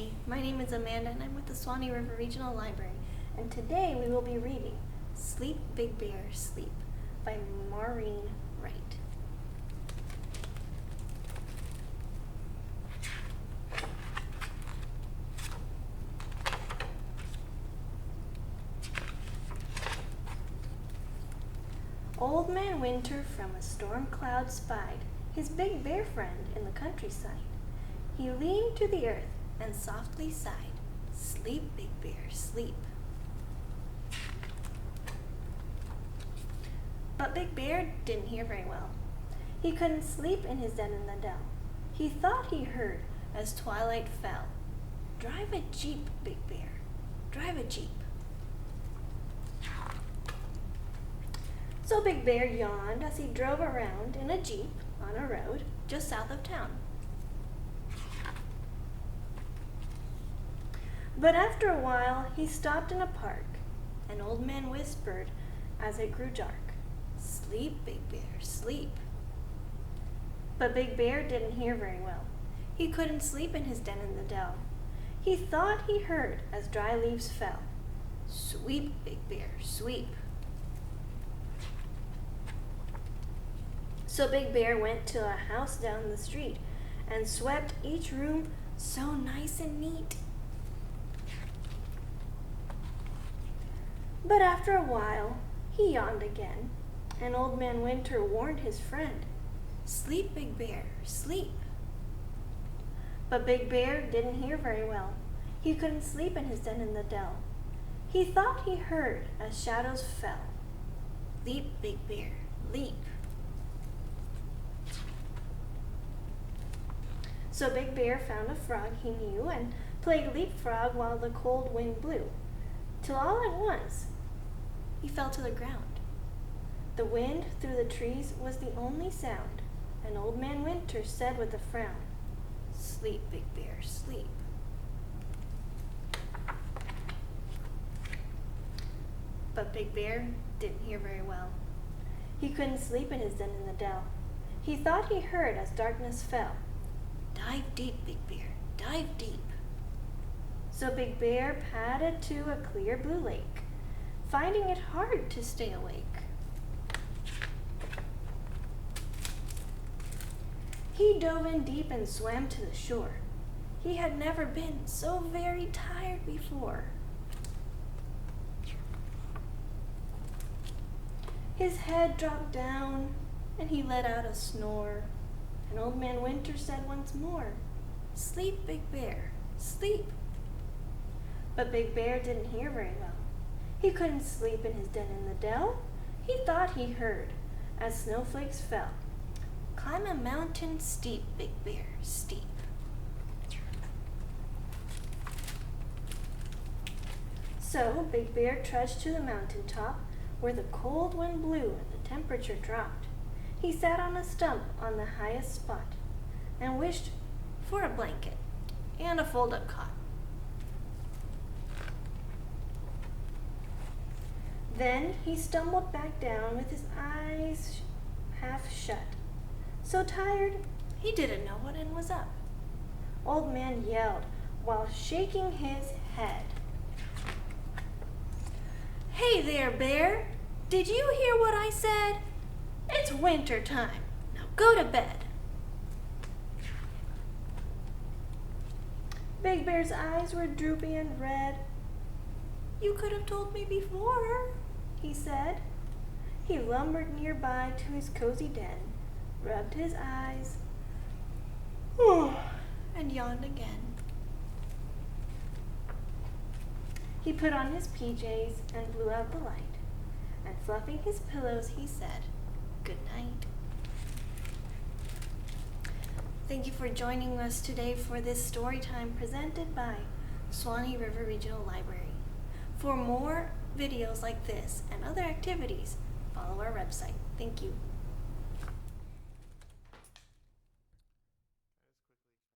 Hey, my name is Amanda and I'm with the Swanee River Regional Library, and today we will be reading Sleep, Big Bear, Sleep by Maureen Wright. Old Man Winter from a storm cloud spied his big bear friend in the countryside. He leaned to the earth and softly sighed, "Sleep, Big Bear, sleep." But Big Bear didn't hear very well. He couldn't sleep in his den in the dell. He thought he heard, as twilight fell, "Drive a jeep, Big Bear, drive a jeep." So Big Bear yawned as he drove around in a jeep on a road just south of town. But after a while, he stopped in a park. An old man whispered as it grew dark, "Sleep, Big Bear, sleep." But Big Bear didn't hear very well. He couldn't sleep in his den in the dell. He thought he heard as dry leaves fell, "Sweep, Big Bear, sweep." So Big Bear went to a house down the street and swept each room so nice and neat. But after a while, he yawned again, and Old Man Winter warned his friend, "Sleep, Big Bear, sleep." But Big Bear didn't hear very well. He couldn't sleep in his den in the dell. He thought he heard as shadows fell, "Leap, Big Bear, leap." So Big Bear found a frog he knew and played leapfrog while the cold wind blew, till all at once he fell to the ground. The wind through the trees was the only sound, and Old Man Winter said with a frown, "Sleep, Big Bear, sleep." But Big Bear didn't hear very well. He couldn't sleep in his den in the dell. He thought he heard as darkness fell, "Dive deep, Big Bear, dive deep." So Big Bear padded to a clear blue lake, finding it hard to stay awake. He dove in deep and swam to the shore. He had never been so very tired before. His head dropped down and he let out a snore. And Old Man Winter said once more, "Sleep, Big Bear, sleep." But Big Bear didn't hear very well. He couldn't sleep in his den in the dell. He thought he heard, as snowflakes fell, "Climb a mountain steep, Big Bear, steep." So Big Bear trudged to the mountain top, where the cold wind blew and the temperature dropped. He sat on a stump on the highest spot and wished for a blanket and a fold-up cot. Then he stumbled back down with his eyes half shut, so tired he didn't know what end was up. Old Man yelled while shaking his head, "Hey there, Bear! Did you hear what I said? It's winter time. Now go to bed." Big Bear's eyes were droopy and red. "You could have told me before," he said. He lumbered nearby to his cozy den, rubbed his eyes, and yawned again. He put on his PJs and blew out the light, and fluffing his pillows, he said, "Good night." Thank you for joining us today for this story time presented by Swanee River Regional Library. For more videos like this and other activities, follow our website. Thank you.